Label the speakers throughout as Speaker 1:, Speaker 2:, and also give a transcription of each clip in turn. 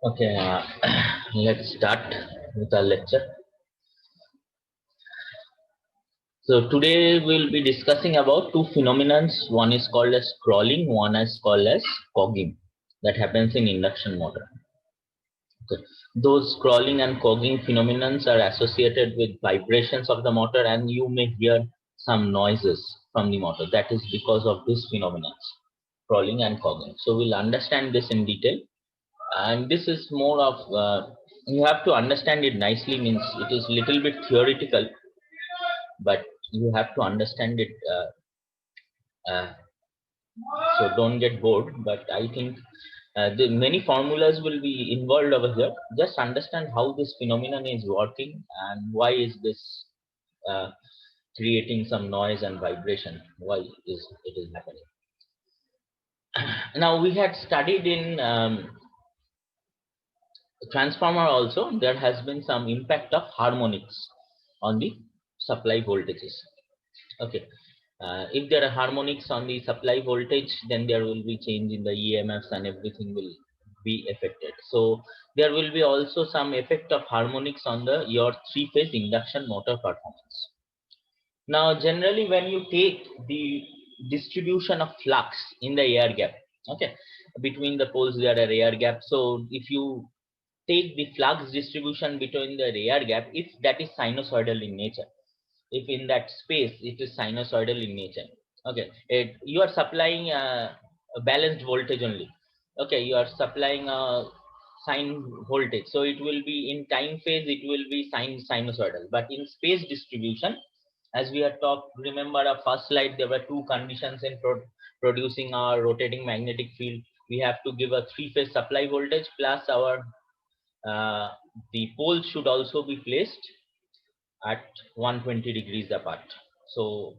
Speaker 1: Okay, let's start with our lecture. So today we'll be discussing about two phenomena. One is called as crawling, one is called as cogging. That happens in induction motor. Okay. Those crawling and cogging phenomena are associated with vibrations of the motor, and you may hear some noises from the motor. That is because of this phenomena, crawling and cogging. So we'll understand this in detail, and this is more of you have to understand it nicely, means it is little bit theoretical, but you have to understand it, uh, so don't get bored. But I think the many formulas will be involved over here. Just understand how this phenomenon is working and why is this uh, creating some noise and vibration, why is it is happening. Now we had studied in transformer also, there has been some impact of harmonics on the supply voltages. Okay, if there are harmonics on the supply voltage, then there will be change in the EMFs and everything will be affected. So there will be also some effect of harmonics on the your three-phase induction motor performance. Now generally when you take the distribution of flux in the air gap, okay, between the poles there are air gap. So if you take the flux distribution between the air gap, if that is sinusoidal in nature, if in that space it is sinusoidal in nature, okay, you are supplying a balanced voltage only. Okay, you are supplying a sine voltage, so it will be in time phase, it will be sinusoidal. But in space distribution, as we had talked, remember our first slide, there were two conditions in producing our rotating magnetic field. We have to give a three-phase supply voltage, plus our uh, the poles should also be placed at 120 degrees apart. So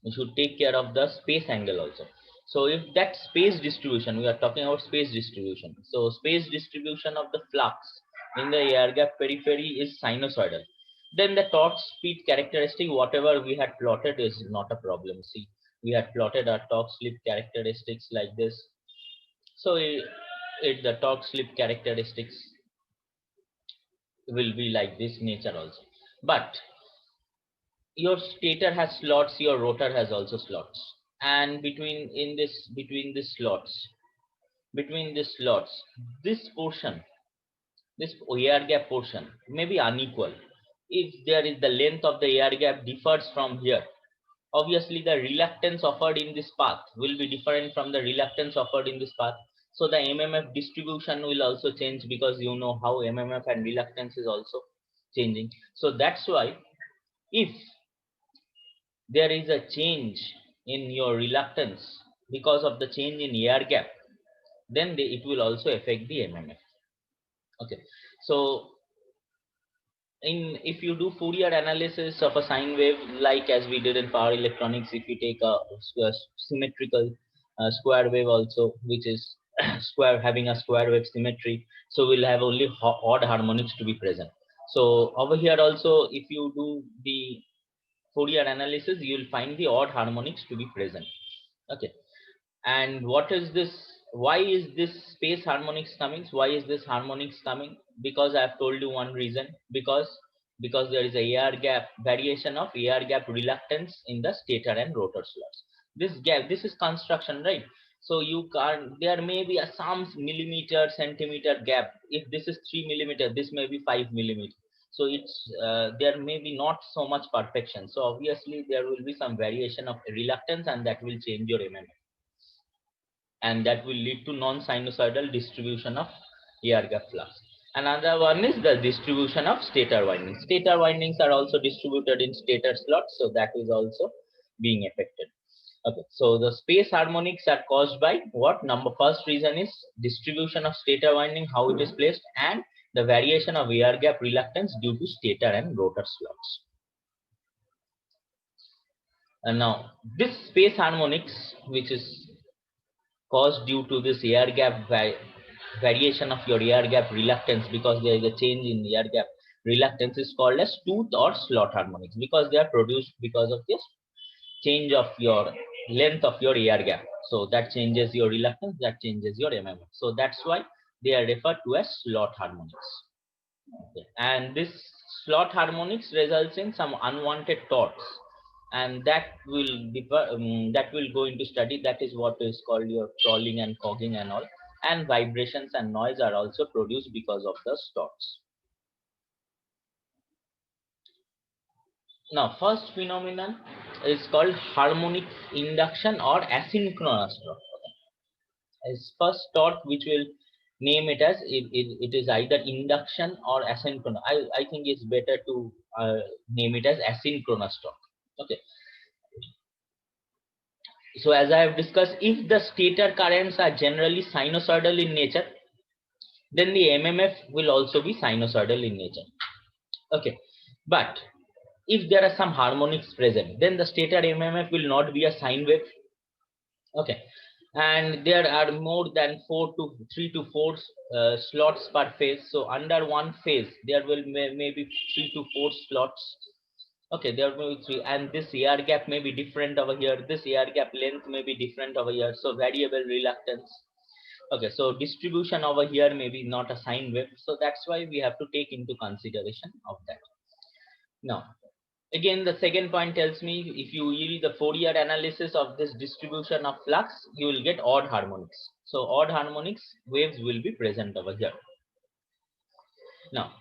Speaker 1: we should take care of the space angle also. So if that space distribution, we are talking about space distribution. So space distribution of the flux in the air gap periphery is sinusoidal. Then the torque speed characteristic, whatever we had plotted, is not a problem. See, we had plotted our torque slip characteristics like this. So the torque slip characteristics will be like this nature also. But your stator has slots, your rotor has also slots, and between these slots, this portion, this air gap portion may be unequal. If there is the length of the air gap differs from here, obviously the reluctance offered in this path will be different from the reluctance offered in this path. So the mmf distribution will also change, because you know how mmf and reluctance is also changing. So that's why if there is a change in your reluctance because of the change in air gap, then it will also affect the mmf. Okay, so if you do Fourier analysis of a sine wave, like as we did in power electronics, if you take a symmetrical square wave also, which is square, having a square wave symmetry, so we'll have only odd harmonics to be present. So over here also, if you do the Fourier analysis, you will find the odd harmonics to be present. Okay, and what is this? Why is this space harmonics coming? Why is this harmonics coming? Because I have told you one reason. Because there is a air gap, variation of air gap reluctance in the stator and rotor slots. This gap, this is construction, right? So you can't, there may be a some millimeter centimeter gap. If this is 3 millimeter, this may be 5 millimeter. So it's there may be not so much perfection. So obviously there will be some variation of reluctance, and that will change your mmf, and that will lead to non-sinusoidal distribution of air gap flux. Another one is the distribution of stator windings. Stator windings are also distributed in stator slots, so that is also being affected. Okay, so the space harmonics are caused by what? Number first reason is distribution of stator winding, how it is placed, and the variation of air gap reluctance due to stator and rotor slots. And now this space harmonics, which is caused due to this air gap variation of your air gap reluctance, because there is a change in air gap reluctance, is called as tooth or slot harmonics, because they are produced because of this change of your length of your air gap. So that changes your reluctance, that changes your mmf. So that's why they are referred to as slot harmonics. Okay. And this slot harmonics results in some unwanted torques, and that will that will go into study. That is what is called your crawling and cogging and all, and vibrations and noise are also produced because of the torques. Now, first phenomenon is called harmonic induction or asynchronous torque. As first torque, which will name it as it is either induction or asynchronous. I think it's better to name it as asynchronous torque. Okay. So as I have discussed, if the stator currents are generally sinusoidal in nature, then the MMF will also be sinusoidal in nature. Okay. But if there are some harmonics present, then the stator MMF will not be a sine wave. Okay. And there are more than 3 to 4 slots per phase. So under one phase, there will maybe 3 to 4 slots. Okay, there will be 3, and this air gap may be different over here. This air gap length may be different over here. So variable reluctance. Okay, so distribution over here may be not a sine wave. So that's why we have to take into consideration of that. Now, again, the second point tells me if you use the Fourier analysis of this distribution of flux, you will get odd harmonics. So odd harmonics waves will be present over here. Now,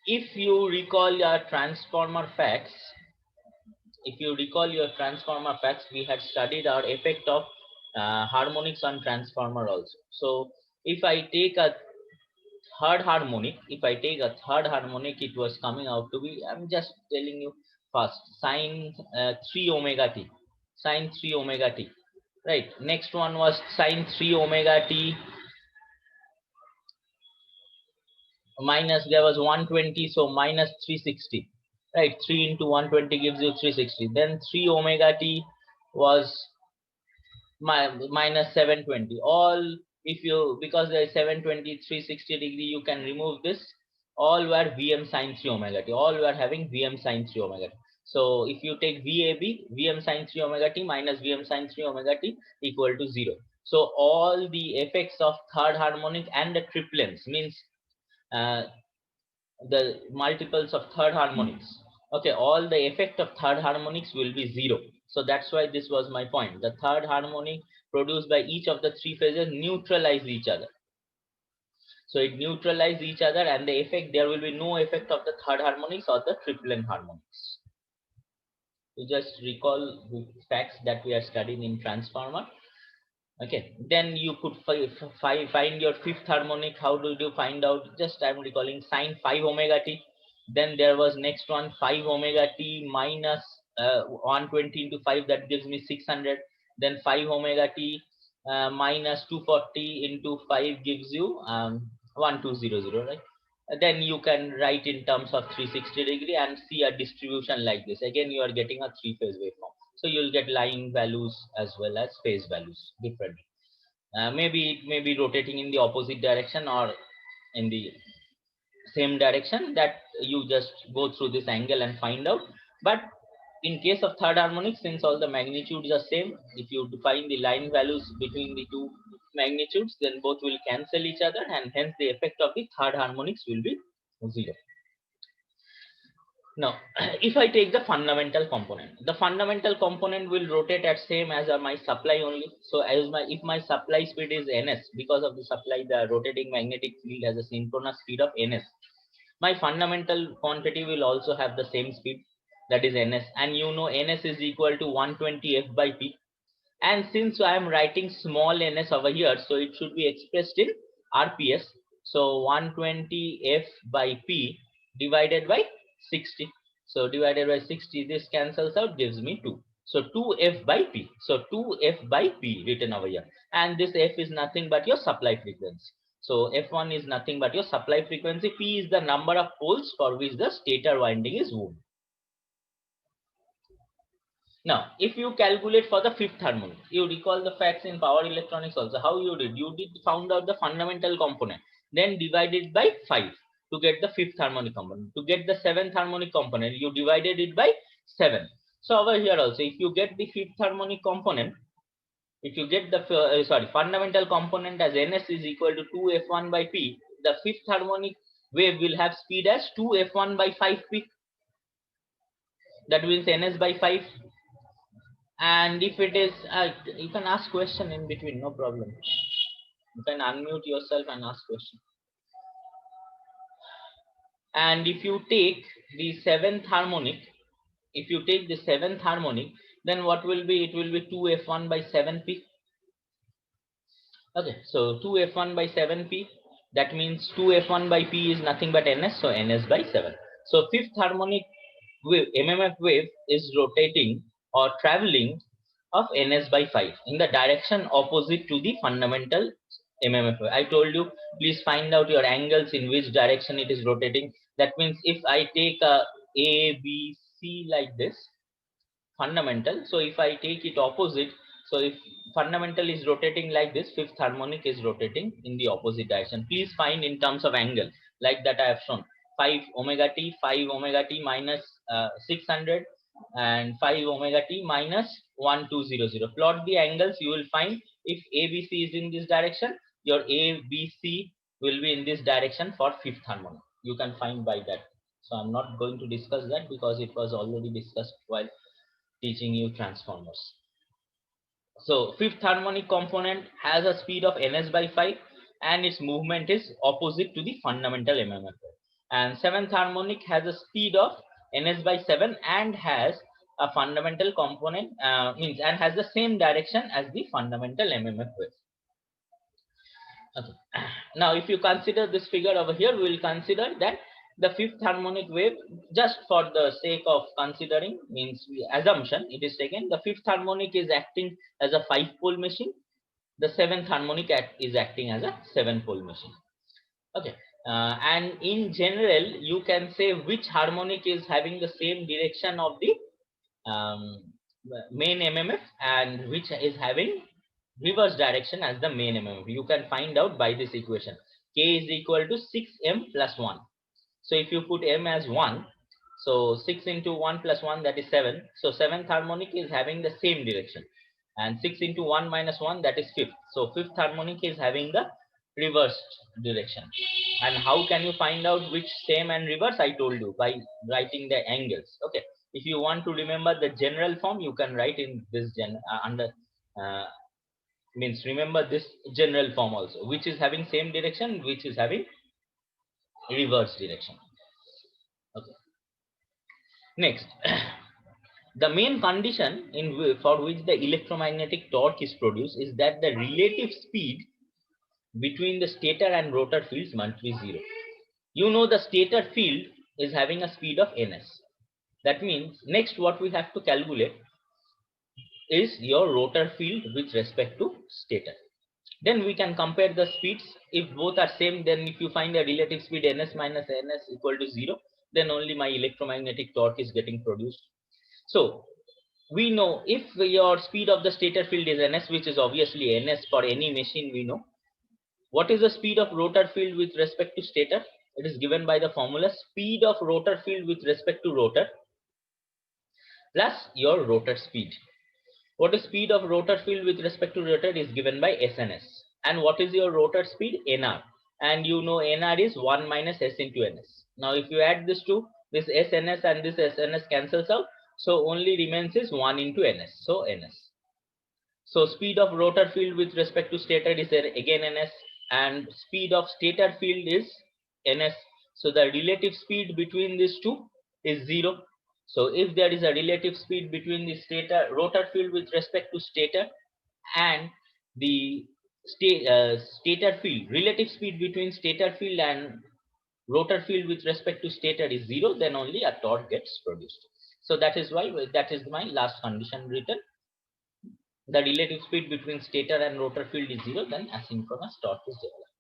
Speaker 1: if you recall your transformer facts, we had studied our effect of harmonics on transformer also. So if I take a third harmonic, it was coming out to be, I'm just telling you first, sine 3 omega t, right? Next one was sine 3 omega t minus, there was 120, so minus 360, right? 3 into 120 gives you 360. Then 3 omega t was minus 720. All, if you, because there is 720, 360 degree, you can remove this. All were Vm sine 3 omega t. All were having Vm sine 3 omega t. So if you take VAB, Vm sine 3 omega t minus Vm sine 3 omega t equal to 0. So all the effects of third harmonic and the triplets means the multiples of third harmonics. Okay, all the effect of third harmonics will be 0. So that's why this was my point. The third harmonic produced by each of the three phases neutralize each other. So it neutralizes each other, and the effect, there will be no effect of the third harmonics or the triplet harmonics. You just recall the facts that we are studying in transformer. Okay, then you could find your fifth harmonic. How do you find out? Just I'm recalling sine 5 omega t. Then there was next one 5 omega t minus 120 into 5, that gives me 600. Then 5 omega t minus 240 into 5 gives you 1200, right? Then you can write in terms of 360 degree and see a distribution like this. Again, you are getting a three-phase waveform. So you'll get line values as well as phase values differently. Maybe it may be rotating in the opposite direction or in the same direction, that you just go through this angle and find out. But in case of third harmonic, since all the magnitudes are same, if you define the line values between the two magnitudes, then both will cancel each other, and hence the effect of the third harmonics will be 0. Now, if I take the fundamental component will rotate at same as my supply only. So as if my supply speed is ns, because of the supply, the rotating magnetic field has a synchronous speed of ns. My fundamental quantity will also have the same speed, that is ns, and you know ns is equal to 120 f by p. And since I am writing small ns over here, so it should be expressed in rps. So 120 f by p divided by 60. So divided by 60, this cancels out, gives me 2. So 2f by p. So 2f by p written over here. And this f is nothing but your supply frequency. So F1 is nothing but your supply frequency. P is the number of poles for which the stator winding is wound. Now, if you calculate for the fifth harmonic, you recall the facts in power electronics also. How you did? You did found out the fundamental component, then divided by 5 to get the fifth harmonic component. To get the seventh harmonic component, you divided it by 7. So over here also, if you get the fifth harmonic component, if you get the fundamental component as ns is equal to 2f1 by p, the fifth harmonic wave will have speed as 2f1 by 5p. That means ns by 5. And if it is, you can ask question in between, no problem. You can unmute yourself and ask question. And if you take the seventh harmonic, then what will be? It will be 2f1 by 7p. Okay, so 2f1 by 7p, that means 2f1 by p is nothing but ns, so ns by 7. So fifth harmonic wave, mmf wave, is rotating or traveling of ns by 5 in the direction opposite to the fundamental mmf wave. I told you, please find out your angles in which direction it is rotating. That means if I take a b c like this fundamental, so if I take it opposite, so if fundamental is rotating like this, fifth harmonic is rotating in the opposite direction. Please find in terms of angle, like that I have shown, 5 omega t minus 600 and 5 omega t minus 1200. Plot the angles, you will find if abc is in this direction, your abc will be in this direction for fifth harmonic. You can find by that. So I'm not going to discuss that because it was already discussed while teaching you transformers. So fifth harmonic component has a speed of ns by 5 and its movement is opposite to the fundamental mmf. And seventh harmonic has a speed of ns by 7 and has a fundamental component and has the same direction as the fundamental mmf wave. Okay. Now if you consider this figure over here, we will consider that the fifth harmonic wave, just for the sake of considering, assumption it is taken, the fifth harmonic is acting as a 5-pole machine, the seventh harmonic is acting as a 7-pole machine. Okay. And in general, you can say which harmonic is having the same direction of the main mmf and which is having reverse direction as the main mmf. You can find out by this equation. K is equal to 6m plus 1. So if you put m as 1, so 6 into 1 plus 1, that is 7. So seventh harmonic is having the same direction. And 6 into 1 minus 1, that is fifth. So fifth harmonic is having the reversed direction. And how can you find out which same and reverse? I told you, by writing the angles. Okay. If you want to remember the general form, you can write in this remember this general form also, which is having same direction, which is having reverse direction. Okay. Next, the main condition for which the electromagnetic torque is produced is that the relative speed between the stator and rotor fields must be 0. You know the stator field is having a speed of ns. That means next what we have to calculate is your rotor field with respect to stator. Then we can compare the speeds. If both are same, then if you find a relative speed ns minus ns equal to 0, then only my electromagnetic torque is getting produced. So we know if your speed of the stator field is ns, which is obviously ns for any machine, we know. What is the speed of rotor field with respect to stator? It is given by the formula speed of rotor field with respect to rotor plus your rotor speed. What is speed of rotor field with respect to rotor is given by SNS. And what is your rotor speed? NR. And you know NR is 1 minus S into NS. Now if you add this to this SNS and this SNS cancels out, so only remains is 1 into NS. So NS. So speed of rotor field with respect to stator is again NS, and speed of stator field is NS. So the relative speed between these two is 0. So if there is a relative speed between the rotor field with respect to stator and the stator field, relative speed between stator field and rotor field with respect to stator is 0, then only a torque gets produced. So that is why that is my last condition written. The relative speed between stator and rotor field is 0, then asynchronous torque is developed.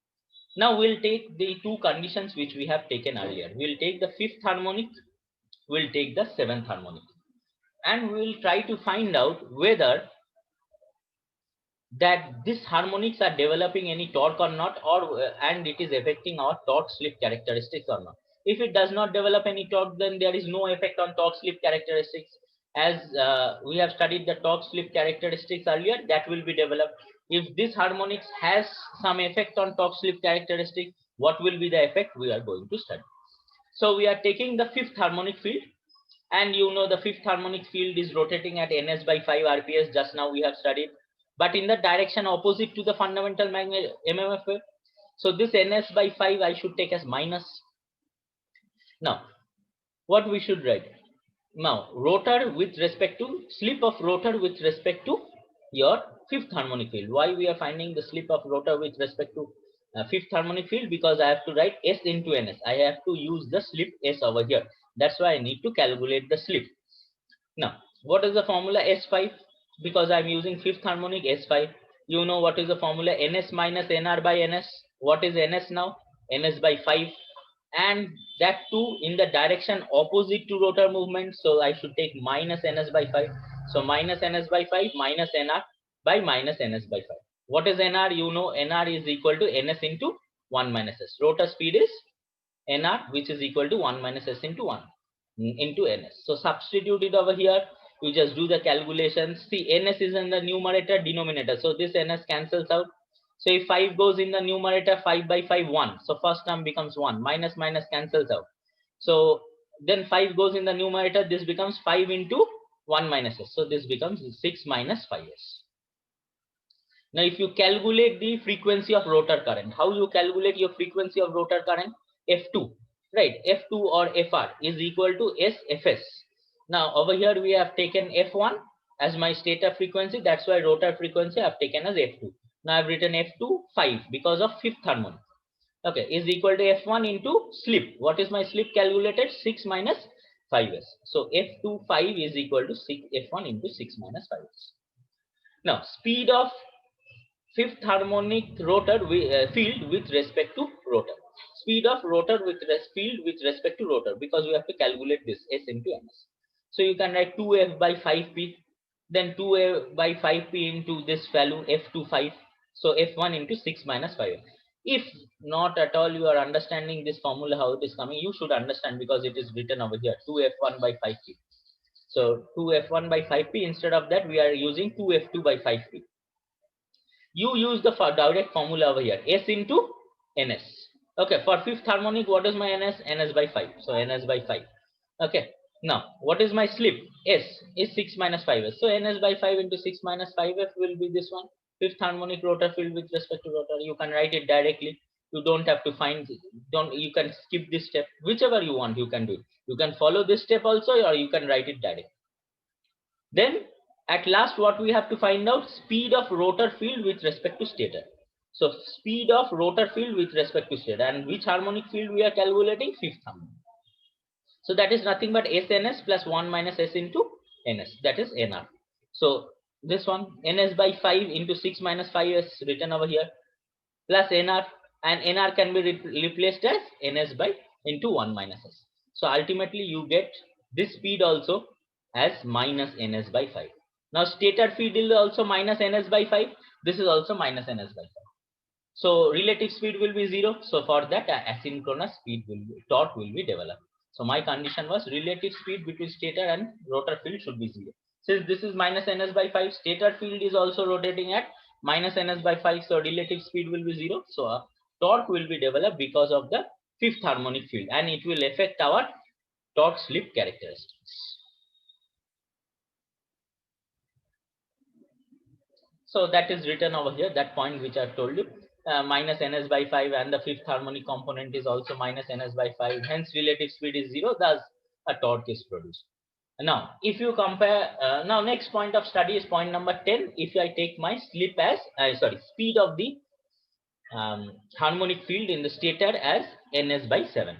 Speaker 1: Now we'll take the two conditions which we have taken earlier. We'll take the fifth harmonic, we'll take the seventh harmonic, and we'll try to find out whether that these harmonics are developing any torque or not, or and it is affecting our torque slip characteristics or not. If it does not develop any torque, then there is no effect on torque slip characteristics. as we have studied the torque slip characteristics earlier, that will be developed. If this harmonics has some effect on torque slip characteristic, what will be the effect we are going to study. So we are taking the fifth harmonic field, and you know the fifth harmonic field is rotating at ns by 5 rps, just now we have studied, but in the direction opposite to the fundamental magnet mmf wave. So this ns by 5 I should take as minus. Now what we should write? Now rotor with respect to slip of rotor with respect to your fifth harmonic field. Why we are finding the slip of rotor with respect to fifth harmonic field? Because I have to write s into ns. I have to use the slip s over here. That's why I need to calculate the slip. Now what is the formula s5? Because I'm using fifth harmonic s5. You know what is the formula? ns minus nr by ns. What is ns now? ns by 5, and that too in the direction opposite to rotor movement. So I should take minus ns by 5. So minus ns by 5 minus nr by minus ns by 5. What is nr? You know nr is equal to ns into 1 minus s. Rotor speed is nr, which is equal to 1 minus s into 1 into ns. So substitute it over here. You just do the calculations. See, ns is in the numerator, denominator, so this ns cancels out. So if 5 goes in the numerator, 5 by 5 1, so first term becomes 1, minus minus cancels out. So then 5 goes in the numerator, this becomes 5 into 1 minus s, so this becomes 6 minus 5s. Now if you calculate the frequency of rotor current, how you calculate your frequency of rotor current? F2, right? F2 or Fr is equal to SFS. Now over here we have taken F1 as my stator frequency, that's why rotor frequency I have taken as F2. Now I've written F2 5 because of fifth harmonic. Okay, is equal to F1 into slip. What is my slip calculated? 6 minus 5s. So F2 5 is equal to 6 F1 into 6 minus 5s. Now speed of fifth harmonic rotor field with respect to rotor. Speed of rotor with field with respect to rotor, because we have to calculate this s into ns. So you can write 2f by 5p, then 2f by 5p into this value f25. So f1 into 6 minus 5. If not at all you are understanding this formula how it is coming, you should understand because it is written over here 2f1 by 5p. So 2f1 by 5p, instead of that we are using 2f2 by 5p. You use the direct formula over here, s into ns. Okay, for fifth harmonic, what is my ns? Ns by 5. So ns by 5. Okay, now what is my slip? S is 6 minus 5s. So ns by 5 into 6 minus 5f will be this one. Fifth harmonic rotor field with respect to rotor. You can write it directly. You don't have to find, you can skip this step. Whichever you want, you can do it. You can follow this step also, or you can write it directly. Then at last what we have to find out? Speed of rotor field with respect to stator. So speed of rotor field with respect to stator, and which harmonic field we are calculating? Fifth harmonic. So that is nothing but SNS plus 1 minus S into NS, that is NR. So this one NS by 5 into 6 minus 5 is written over here, plus NR, and NR can be replaced as NS by into 1 minus S. So ultimately you get this speed also as minus ns by 5. Now stator field is also minus ns by 5. This is also minus ns by 5. So relative speed will be 0. So for that asynchronous speed will be, torque will be developed. So my condition was relative speed between stator and rotor field should be 0. Since this is minus ns by 5, stator field is also rotating at minus ns by 5. So relative speed will be 0. So a torque will be developed because of the fifth harmonic field, and it will affect our torque slip characteristics. So that is written over here, that point which I've told you, minus ns by 5, and the fifth harmonic component is also minus ns by 5. Hence relative speed is 0, thus a torque is produced. Now if you compare, now next point of study is point number 10. If I take my slip as speed of the harmonic field in the stator as ns by 7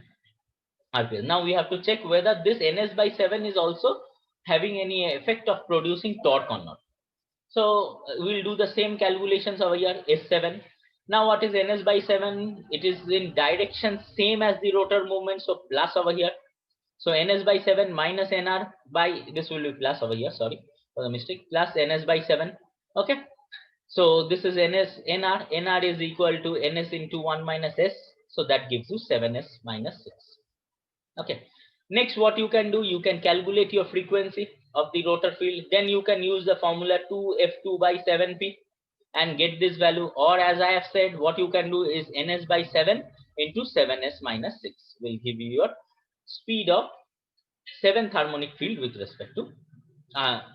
Speaker 1: rps. Now we have to check whether this ns by 7 is also having any effect of producing torque or not. So we'll do the same calculations over here, S7. Now what is ns by 7? It is in direction same as the rotor movement, so plus over here. So ns by 7 minus nr by, this will be plus over here, sorry for the mistake, plus ns by 7. Okay, so this is nr is equal to ns into 1 minus s, so that gives you 7s minus 6. Okay, next what you can do, you can calculate your frequency. of the rotor field, then you can use the formula 2F2 by 7P and get this value. Or as I have said, what you can do is ns by 7 into 7s minus 6 will give you your speed of 7th harmonic field with respect to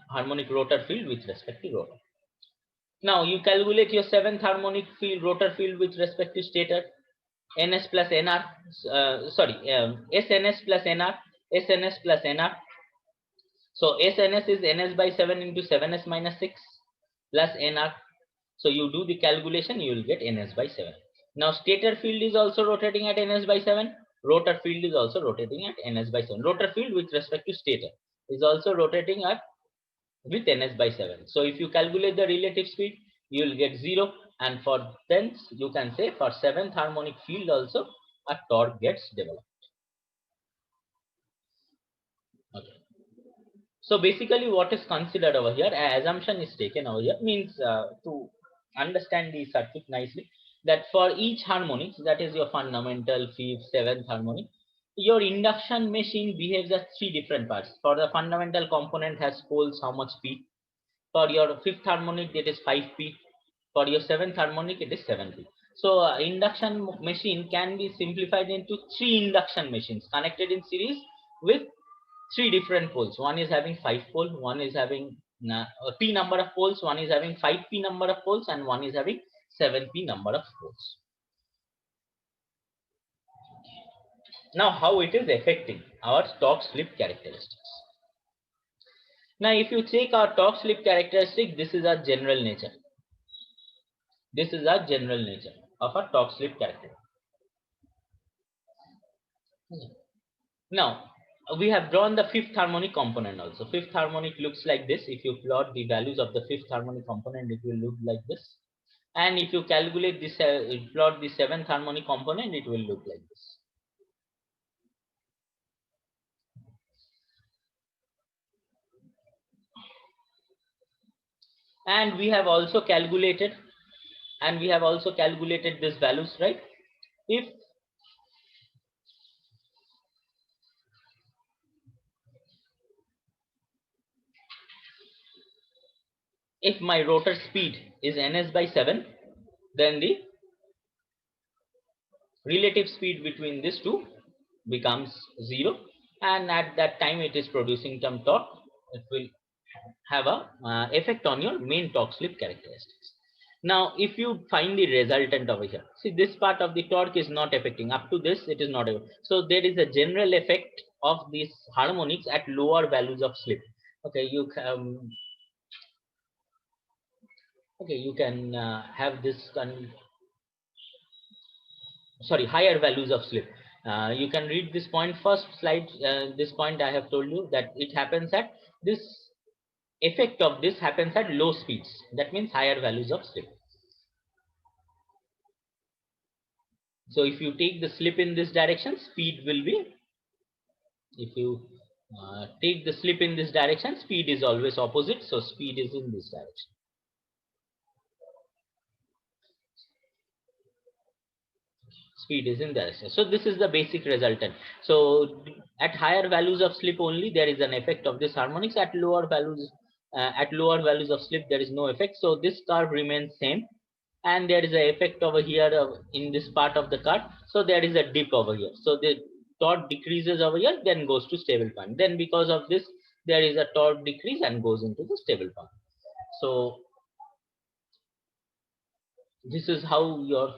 Speaker 1: harmonic rotor field with respect to rotor. Now you calculate your 7th harmonic field rotor field with respect to stator. ns plus nr, sns plus nr, sns plus nr. So sns is ns by 7 into 7s minus 6 plus nr. So you do the calculation, you will get ns by 7. Now stator field is also rotating at ns by 7. Rotor field is also rotating at ns by 7. Rotor field with respect to stator is also rotating at with ns by 7. So if you calculate the relative speed, you will get 0, and for thence you can say for 7th harmonic field also a torque gets developed. Okay. So basically what is considered over here, an assumption is taken over here, means to understand the circuit nicely, that for each harmonic, that is your fundamental, 5th, 7th harmonic, your induction machine behaves as 3 different parts. For the fundamental component has poles, how much P. For your 5th harmonic, it is 5P. For your 7th harmonic, it is 7P. So induction machine can be simplified into 3 induction machines connected in series with 3 different poles. One is having 5 pole, one is having P number of poles, one is having 5P number of poles, and one is having 7P number of poles. Now how it is affecting our torque slip characteristics. Now if you take our torque slip characteristic, this is our general nature. This is our general nature of a torque slip characteristic. Now we have drawn the 5th harmonic component also. 5th harmonic looks like this. If you plot the values of the 5th harmonic component, it will look like this. And if you calculate this, plot the 7th harmonic component, it will look like this. And we have also calculated, these values, right? If my rotor speed is ns by 7, then the relative speed between these two becomes 0, and at that time it is producing some torque. It will have a effect on your main torque slip characteristics. Now if you find the resultant over here, see this part of the torque is not affecting, up to this it is not affecting. So there is a general effect of these harmonics at lower values of slip. Okay, you can have this higher values of slip. You can read this point, first slide. This point I have told you that it happens at this, effect of this happens at low speeds, that means higher values of slip. So if you take the slip in this direction, speed will be, if you take the slip in this direction, speed is always opposite, so speed is in this direction. Speed is in direction. So this is the basic resultant. So at higher values of slip only there is an effect of this harmonics. At lower values of slip there is no effect. So this curve remains same, and there is a effect over here in this part of the curve. So there is a dip over here. So the torque decreases over here, then goes to stable point. Then because of this there is a torque decrease and goes into the stable point. So this is how your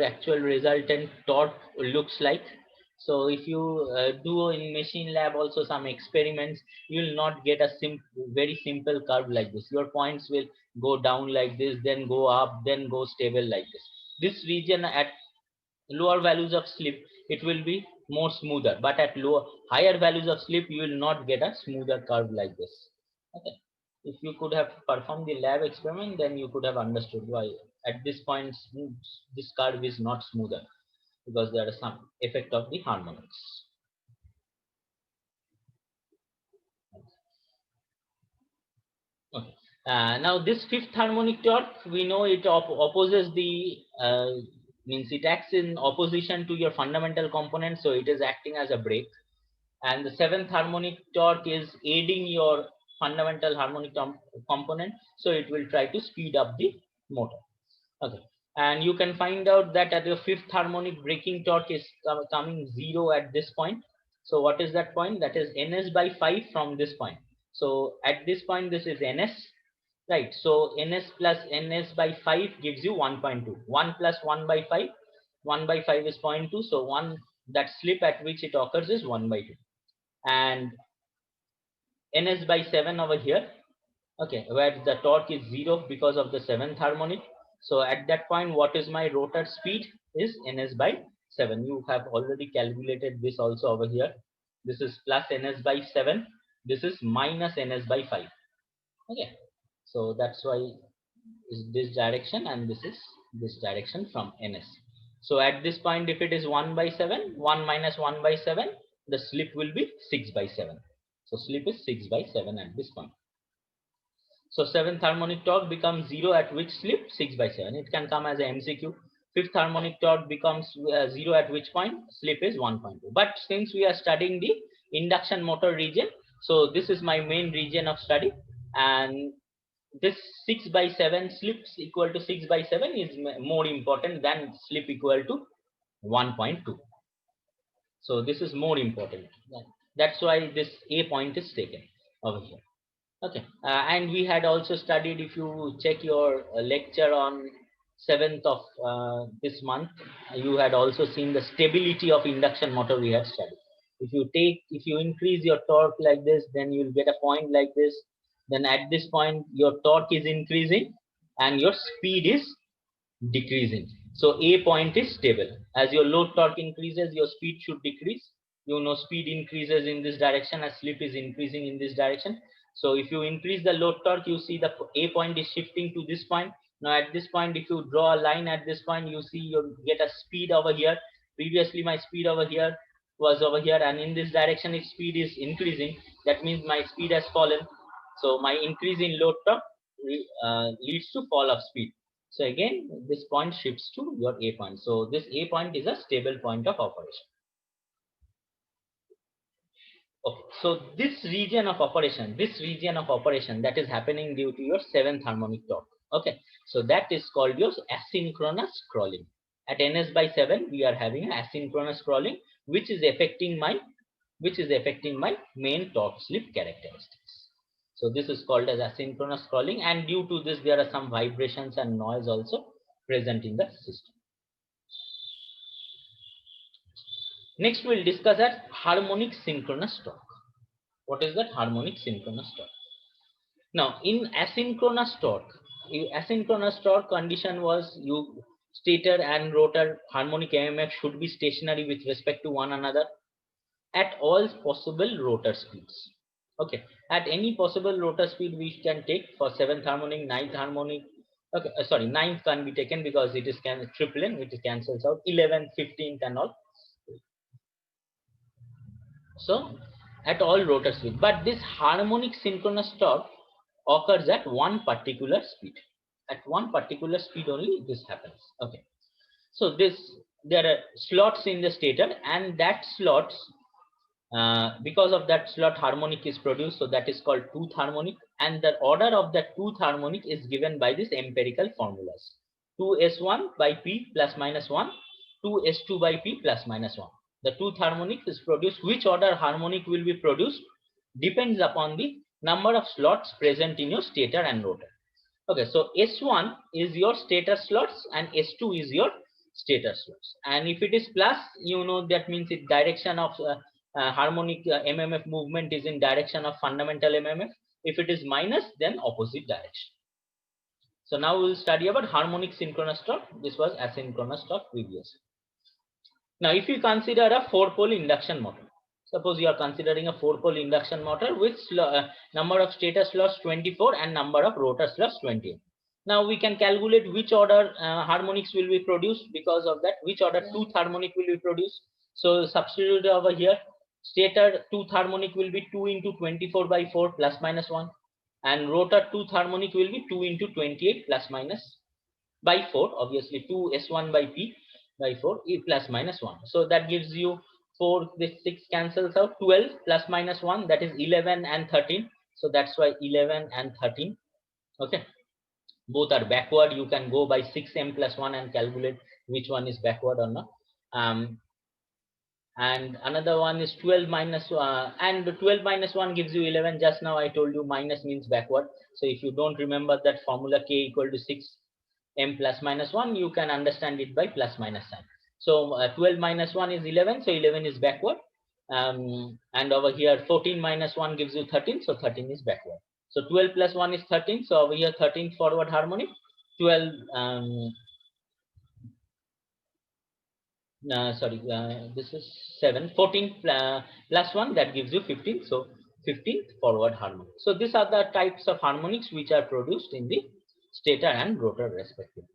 Speaker 1: actual resultant torque looks like. So if you do in machine lab also some experiments, you will not get a very simple curve like this. Your points will go down like this, then go up, then go stable like this. This region at lower values of slip, it will be more smoother, but at higher values of slip you will not get a smoother curve like this. Okay, if you could have performed the lab experiment, then you could have understood why at this point this curve is not smoother, because there is some effect of the harmonics. Okay. Now this fifth harmonic torque, we know it opposes the means it acts in opposition to your fundamental component, so it is acting as a brake. And the seventh harmonic torque is aiding your fundamental harmonic component, so it will try to speed up the motor. Okay, and you can find out that at the fifth harmonic braking torque is coming 0 at this point. So what is that point? That is ns by 5 from this point. So at this point this is ns, right? So ns plus ns by 5 gives you 1.2. 1 plus 1 by 5, 1 by 5 is 0.2, so 1, that slip at which it occurs is 1 by 2. And ns by 7 over here, okay, where the torque is 0 because of the seventh harmonic. So at that point, what is my rotor speed is ns by 7. You have already calculated this also over here. This is plus ns by 7, this is minus ns by 5. Okay, so that's why is this direction and this is this direction from ns. So at this point, if it is 1 by 7, 1 minus 1 by 7, the slip will be 6 by 7. So slip is 6 by 7 at this point. So seventh harmonic torque becomes 0 at which slip? 6 by 7. It can come as a MCQ. Fifth harmonic torque becomes 0 at which point? Slip is 1.2. But since we are studying the induction motor region, so this is my main region of study, and this 6 by 7 slips equal to 6 by 7 is more important than slip equal to 1.2. So this is more important. That's why this A point is taken over here. Okay, and we had also studied, if you check your lecture on 7th of this month, you had also seen the stability of induction motor we had studied. If you increase your torque like this, then you'll get a point like this. Then at this point, your torque is increasing and your speed is decreasing. So A point is stable. As your load torque increases, your speed should decrease. You know, speed increases in this direction as slip is increasing in this direction. So if you increase the load torque, you see the A point is shifting to this point. Now at this point, if you draw a line at this point, you see you get a speed over here. Previously my speed over here was over here, and in this direction its speed is increasing. That means my speed has fallen. So my increase in load torque leads to fall of speed. So again, this point shifts to your A point. So this A point is a stable point of operation. Okay, so this region of operation that is happening due to your seventh harmonic torque. Okay, so that is called your asynchronous crawling. At ns by 7, we are having an asynchronous crawling, which is affecting my main torque slip characteristics. So this is called as asynchronous crawling, and due to this, there are some vibrations and noise also present in the system. Next, we'll discuss that harmonic synchronous torque. What is that harmonic synchronous torque? Now, in asynchronous torque condition was you stator and rotor harmonic MMF should be stationary with respect to one another at all possible rotor speeds. Okay, at any possible rotor speed we can take for seventh harmonic, ninth harmonic. Okay, sorry, ninth can't be taken because it is triplen, which cancels out 11th, 15th, and all. So at all rotor speed, but this harmonic synchronous torque occurs at one particular speed. At one particular speed only this happens. Okay, so there are slots in the stator, and that slots because of that slot harmonic is produced, so that is called tooth harmonic, and the order of the tooth harmonic is given by this empirical formulas: 2s1 by p plus minus 1, 2s2 by p plus minus 1. The tooth harmonic is produced. Which order harmonic will be produced depends upon the number of slots present in your stator and rotor. Okay, so S1 is your stator slots and S2 is your stator slots. And if it is plus, you know that means it direction of harmonic MMF movement is in direction of fundamental MMF. If it is minus, then opposite direction. So now we will study about harmonic synchronous torque. This was asynchronous torque previously. Now, if you consider a 4-pole induction motor, suppose you are considering a 4-pole induction motor with number of stator slots 24 and number of rotor slots 20. Now we can calculate which order harmonics will be produced. Because of that, which order tooth harmonic will be produced. So substitute over here, stator tooth harmonic will be 2 into 24 by 4 plus minus 1, and rotor tooth harmonic will be 2 into 28 plus minus by 4, obviously 2 S1 by P by 4 E plus minus 1. So that gives you 4, this 6 cancels out, 12 plus minus 1, that is 11 and 13. So that's why 11 and 13. Okay, both are backward. You can go by 6m plus 1 and calculate which one is backward or not. And another one is 12 minus and 12 minus 1 gives you 11. Just now I told you minus means backward. So if you don't remember that formula, k equal to 6m plus minus 1, you can understand it by plus minus sign. So 12 minus 1 is 11, so 11 is backward. And over here 14 minus 1 gives you 13, so 13 is backward. So 12 plus 1 is 13, so over here 13 forward harmonic, 12 this is 7, 14 plus 1, that gives you 15, so 15th forward harmonic. So these are the types of harmonics which are produced in the stator and rotor respectively.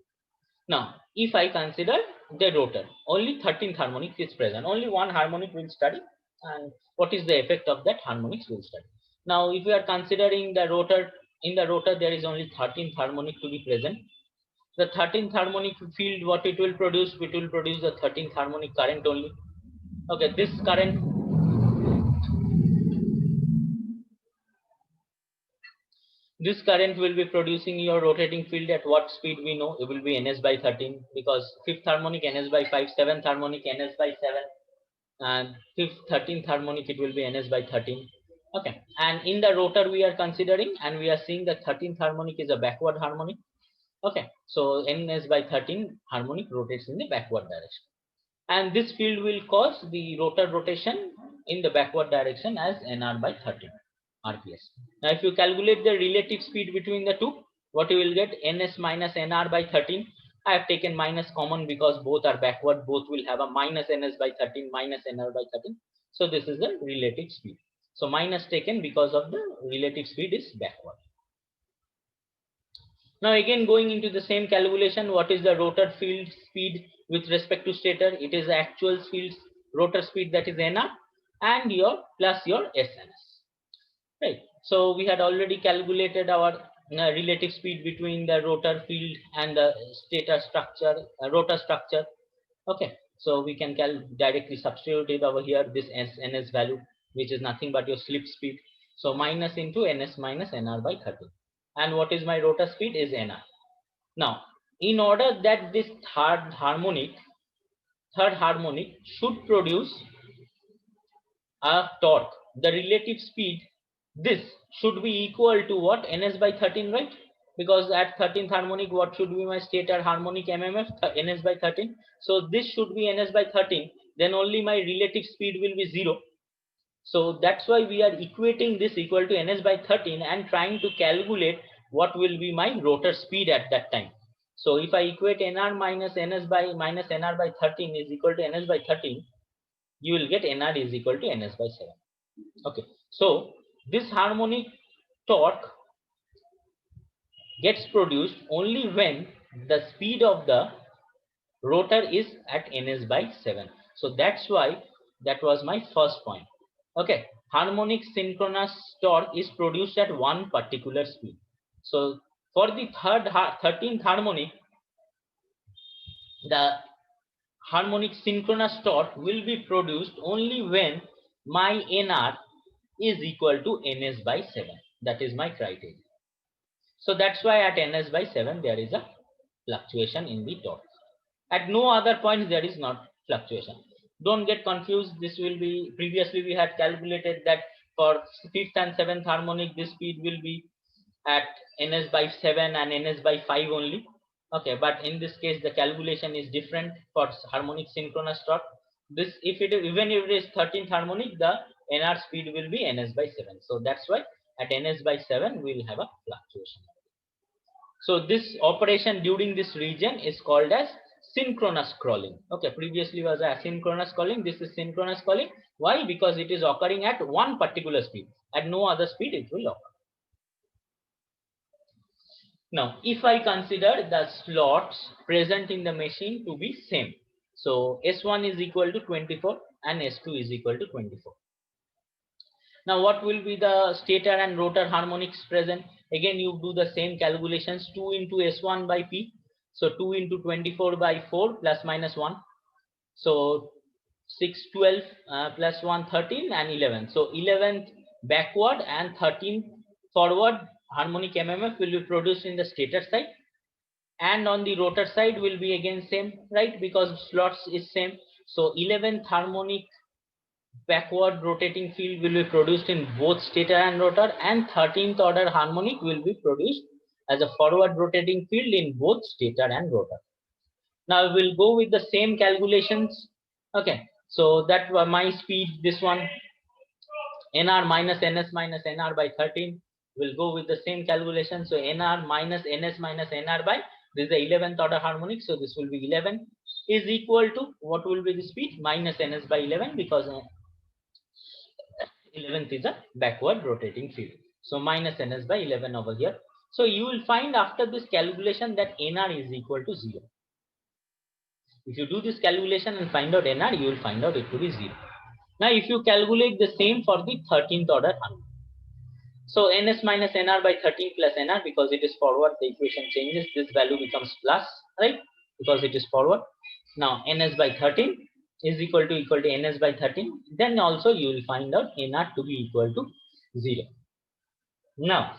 Speaker 1: Now if I consider the rotor, only 13th harmonic is present, only one harmonic we'll study, and what is the effect of that harmonics we'll study. Now if we are considering the rotor, in the rotor there is only 13th harmonic to be present. The 13th harmonic field, what it will produce, it will produce the 13th harmonic current only. Okay, this current will be producing your rotating field at what speed we know, it will be ns by 13, because 5th harmonic ns by 5, 7th harmonic ns by 7, and 13th harmonic it will be ns by 13. Okay, and in the rotor we are considering, and we are seeing that 13th harmonic is a backward harmonic. Okay, so ns by 13 harmonic rotates in the backward direction, and this field will cause the rotor rotation in the backward direction as nr by 13 rps. Now if you calculate the relative speed between the two, what you will get, ns minus nr by 13. I have taken minus common because both are backward, both will have a minus ns by 13 minus nr by 13. So this is the relative speed, so minus taken because of the relative speed is backward. Now again going into the same calculation, what is the rotor field speed with respect to stator? It is the actual field rotor speed, that is nr, and your plus your SNS. Right. So we had already calculated our relative speed between the rotor field and the stator structure, rotor structure. Okay. So we can directly substitute it over here, this NS value, which is nothing but your slip speed. So minus into NS minus NR by 30. And what is my rotor speed is NR. Now, in order that this third harmonic should produce a torque, the relative speed, this should be equal to what? NS by 13, right? Because at 13th harmonic, what should be my stator harmonic MMF? NS by 13. So this should be NS by 13. Then only my relative speed will be 0. So that's why we are equating this equal to NS by 13 and trying to calculate what will be my rotor speed at that time. So if I equate NR minus NS by minus NR by 13 is equal to NS by 13, you will get NR is equal to NS by 7. Okay, so this harmonic torque gets produced only when the speed of the rotor is at ns by 7. So that's why that was my first point. Okay, harmonic synchronous torque is produced at one particular speed. So for the 13th harmonic, the harmonic synchronous torque will be produced only when my nr is equal to ns by 7. That is my criteria. So that's why at ns by 7 there is a fluctuation in the torque. At no other points there is not fluctuation. Don't get confused. This will be, previously we had calculated that for 5th and 7th harmonic this speed will be at ns by 7 and ns by 5 only. Okay, but in this case the calculation is different for harmonic synchronous torque. This, if it, even if it is 13th harmonic, the nr speed will be ns by 7. So that's why at ns by 7 we will have a fluctuation. So this operation during this region is called as synchronous crawling. Okay, previously was asynchronous crawling. This is synchronous crawling. Why? Because it is occurring at one particular speed. At no other speed it will occur. Now, if I consider the slots present in the machine to be same, so S1 is equal to 24 and S2 is equal to 24. Now what will be the stator and rotor harmonics present? Again, you do the same calculations, 2 into S1 by P. So 2 into 24 by 4 plus minus 1. So 6, 12 plus 1, 13 and 11. So 11th backward and 13th forward harmonic MMF will be produced in the stator side. And on the rotor side will be again same, right? Because slots is same. So 11th harmonic backward rotating field will be produced in both stator and rotor, and 13th order harmonic will be produced as a forward rotating field in both stator and rotor. Now we'll go with the same calculations. Okay, so that my speed, this one, nr minus ns minus nr by 13. We'll go with the same calculation. So nr minus ns minus nr by, this is the 11th order harmonic, so this will be 11 is equal to, what will be the speed? Minus ns by 11, because 11th is a backward rotating field. So minus ns by 11 over here. So you will find after this calculation that nr is equal to 0. If you do this calculation and find out nr, you will find out it to be 0. Now if you calculate the same for the 13th order harmonic. So ns minus nr by 13 plus nr, because it is forward, the equation changes, this value becomes plus, right? Because it is forward. Now ns by 13 is equal to ns by 13. Then also you will find out nr to be equal to 0. Now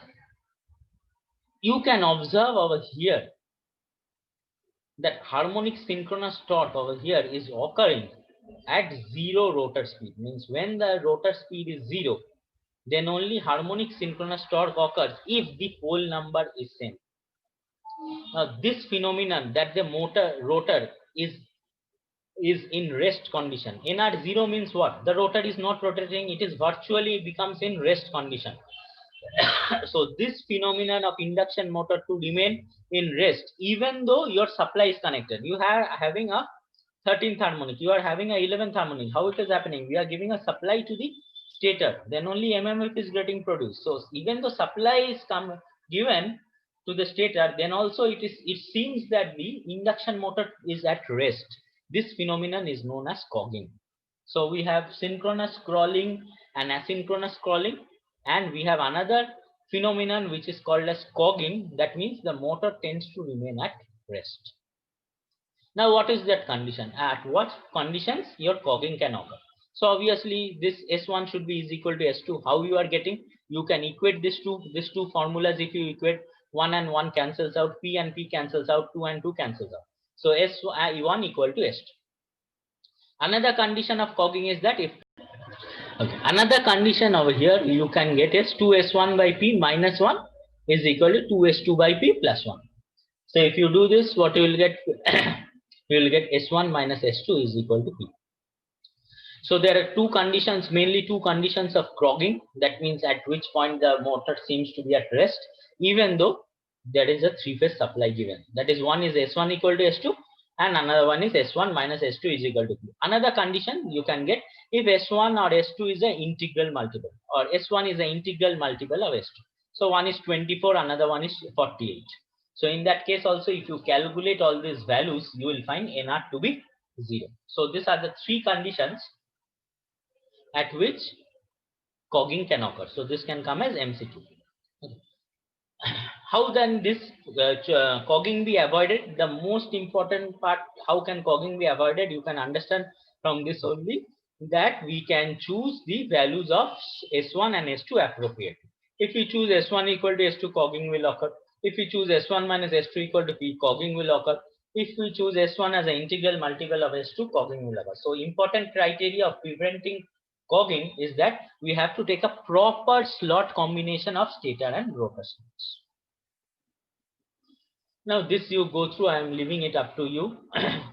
Speaker 1: you can observe over here that harmonic synchronous torque over here is occurring at 0 rotor speed. Means when the rotor speed is 0, then only harmonic synchronous torque occurs if the pole number is same. Now this phenomenon that the rotor is in rest condition. nr 0 means what? The rotor is not rotating, it is virtually becomes in rest condition. So this phenomenon of induction motor to remain in rest, even though your supply is connected, you are having a 13th harmonic, you are having a 11th harmonic. How it is happening? We are giving a supply to the stator, then only MMF is getting produced. So even though supply is given to the stator, then also it seems that the induction motor is at rest. This phenomenon is known as cogging. So we have synchronous crawling and asynchronous crawling, and we have another phenomenon which is called as cogging. That means the motor tends to remain at rest. Now what is that condition? At what conditions your cogging can occur? So obviously this S1 should be is equal to S2. How you are getting? You can equate these two formulas. If you equate, 1 and 1 cancels out, P and P cancels out, 2 and 2 cancels out. So S1 equal to S2. Another condition of cogging is that if another condition over here you can get is 2S1 by P minus 1 is equal to 2S2 by P plus 1. So if you do this, what you will get? You will get S1 minus S2 is equal to P. So there are two conditions, mainly two conditions of cogging. That means at which point the motor seems to be at rest, even though there is a three-phase supply given. That is, one is S1 equal to S2 and another one is S1 minus S2 is equal to P. Another condition you can get if S1 or S2 is an integral multiple, or S1 is an integral multiple of S2. So one is 24, another one is 48. So in that case also, if you calculate all these values, you will find nr to be 0. So these are the three conditions at which cogging can occur. So this can come as MC2. How then this cogging be avoided? The most important part, how can cogging be avoided? You can understand from this only that we can choose the values of S1 and S2 appropriately. If we choose S1 equal to S2, cogging will occur. If we choose S1 minus S2 equal to P, cogging will occur. If we choose S1 as an integral multiple of S2, cogging will occur. So important criteria of preventing cogging is that we have to take a proper slot combination of stator and rotor slots. Now this you go through, I am leaving it up to you.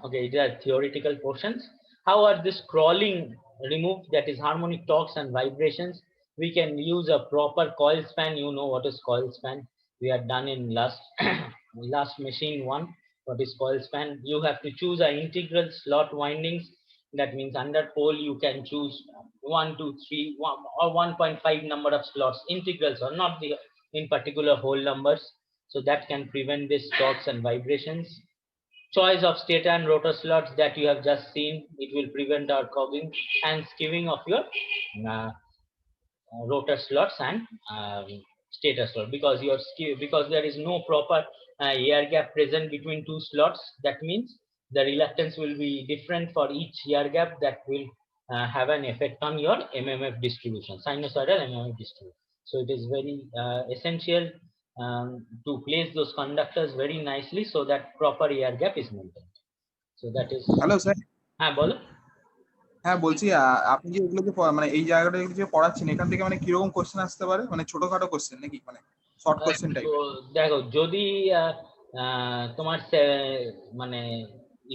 Speaker 1: Okay, there are theoretical portions. How are this crawling removed? That is harmonic torques and vibrations. We can use a proper coil span. You know what is coil span. We had done in last machine one. What is coil span? You have to choose an integral slot windings. That means under pole you can choose 1, 2, 3, 1 or 1.5 number of slots, integrals or not the in particular whole numbers. So that can prevent these torques and vibrations. Choice of stator and rotor slots that you have just seen, it will prevent our cogging and skewing of your rotor slots and stator slot, because because there is no proper air gap present between two slots. That means the reluctance will be different for each air gap. That will have an effect on your MMF distribution, sinusoidal MMF distribution. So it is very essential to place those conductors very nicely so that proper air gap is maintained. So that is.
Speaker 2: Hello sir.
Speaker 1: হ্যাঁ বলো।
Speaker 2: হ্যাঁ বলছি, আপনি যে এগুলো যে মানে এই জায়গাটা যে পড়াচ্ছেন, এখান থেকে মানে কিরকম কোশ্চেন আসতে পারে? মানে ছোটখাটো কোশ্চেন নাকি মানে শর্ট কোশ্চেন টাইপের?
Speaker 1: দেখো, যদি তোমার মানে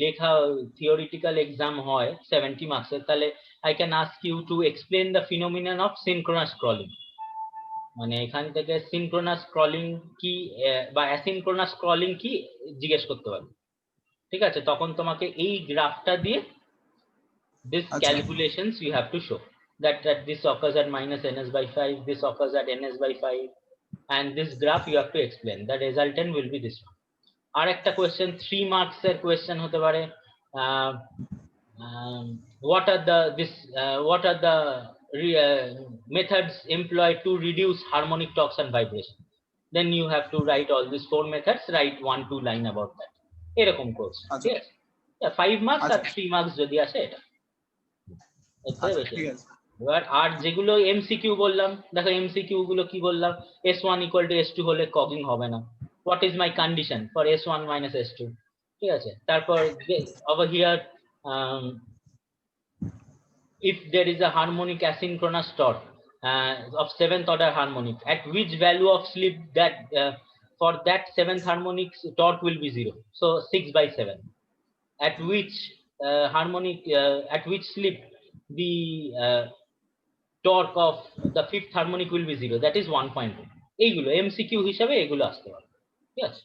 Speaker 1: লেখা থিওরিটিক্যাল এক্সাম হয় 70 মার্কসের, তাহলে I can ask you to explain the phenomenon of synchronous scrolling. মানে এখান থেকে সিনক্রোনাস স্ক্রলিং কি বা অ্যাসিনক্রোনাস স্ক্রলিং কি জিজ্ঞেস করতে পারবে। ঠিক আছে, তখন তোমাকে এই গ্রাফটা দিয়ে this calculations you have to show that this occurs at minus ns/5, this occurs at ns/5, and this graph you have to explain. The resultant will be this one. আর একটা question 3 marks এর question হতে পারে, what are the methods employed to reduce harmonic torques and vibration. Then you have to write all these 4 methods, write 1-2 line about that. এরকম course, ঠিক আছে? 5 marks আর 3 marks যদি আসে এটা। এবার আর যেগুলো এমসিকিউ বললাম, দেখো এমসিকিউ গুলো কি বললাম, s1 equal to s2 হলে কগিং হবে না। what is my condition for s1 minus s2, ঠিক আছে? তারপর over here if there is a harmonic asynchronous torque of 7th order harmonic, at which value of slip that for that 7th harmonic torque will be 0, so 6/7. At which harmonic at which slip the torque of the 5th harmonic will be 0, that is 1.2. এইগুলো MCQ হিসাবে এগুলো আসতে পারে, ঠিক আছে?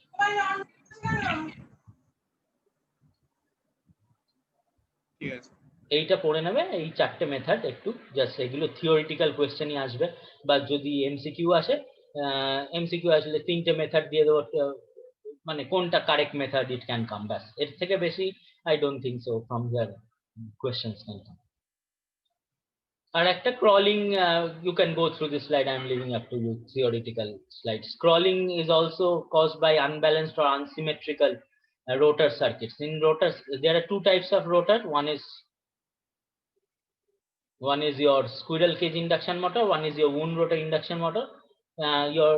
Speaker 2: ঠিক আছে,
Speaker 1: এইটা পড়ে নেবে, এই 4টে মেথড একটু জাস্ট, এগুলো থিওরিটিক্যাল কোয়েশ্চেনই আসবে, বা যদি এমসিকিউ আসে, এমসিকিউ আসলে 3টে মেথড দিয়ে দেবো, মানে কোনটা correct method it can come, ব্যাস। এর থেকে বেশি I don't think so from there questions can come. আর একটা crawling, you can go through this slide, I am leaving up to you, theoretical slides. Crawling is also caused by unbalanced or unsymmetrical rotor circuits. In rotors there are 2 types of rotor. One is your squirrel cage induction motor, one is your wound rotor induction motor. Your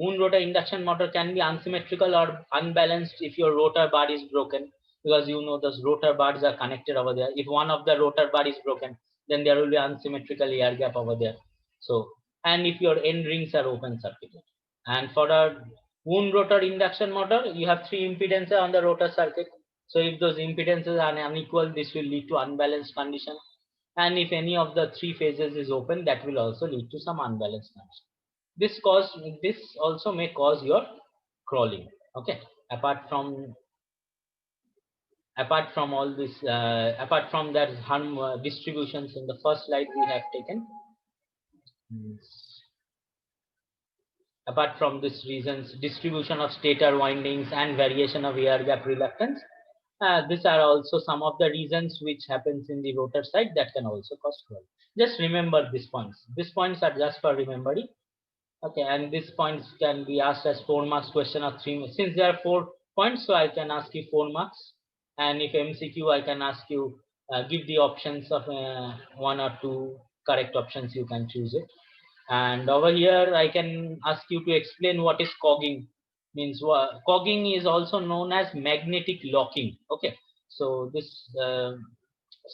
Speaker 1: wound rotor induction motor can be unsymmetrical or unbalanced if your rotor bar is broken, because you know those rotor bars are connected over there. If one of the rotor bar is broken, then there will be unsymmetrical air gap over there. So, and if your end rings are open circuited. And for a wound rotor induction motor, you have 3 impedances on the rotor circuit. So if those impedances are unequal, this will lead to unbalanced condition. And if any of the 3 phases is open, that will also lead to some unbalanced condition. This also may cause your crawling. Okay, apart from all this, apart from that distributions in the first slide we have taken, apart from these reasons, distribution of stator windings and variation of air gap reluctance, these are also some of the reasons which happens in the rotor side that can also cause crawling. Just remember these points. These points are just for remembering. Okay, and these points can be asked as 4 marks question or 3. Since there are 4 points, so I can ask you 4 marks. And if MCQ, I can ask you, give the options of 1 or 2 correct options, you can choose it. And over here I can ask you to explain what is cogging. Means cogging is also known as magnetic locking. Okay, so this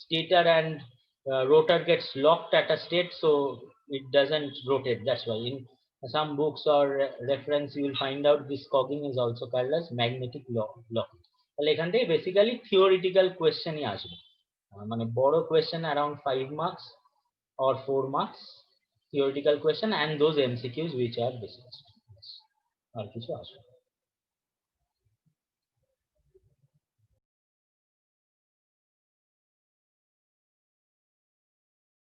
Speaker 1: stator and rotor gets locked at a state, so it doesn't rotate. That's why in some books or reference you will find out this cogging is also called as magnetic locking. তাহলে এখান থেকে basically theoretical কোয়েশ্চেনই আসবে, মানে বড় question around 5 marks or 4 marks theoretical question, and those MCQs which are discussed, আর কিছু আসবে।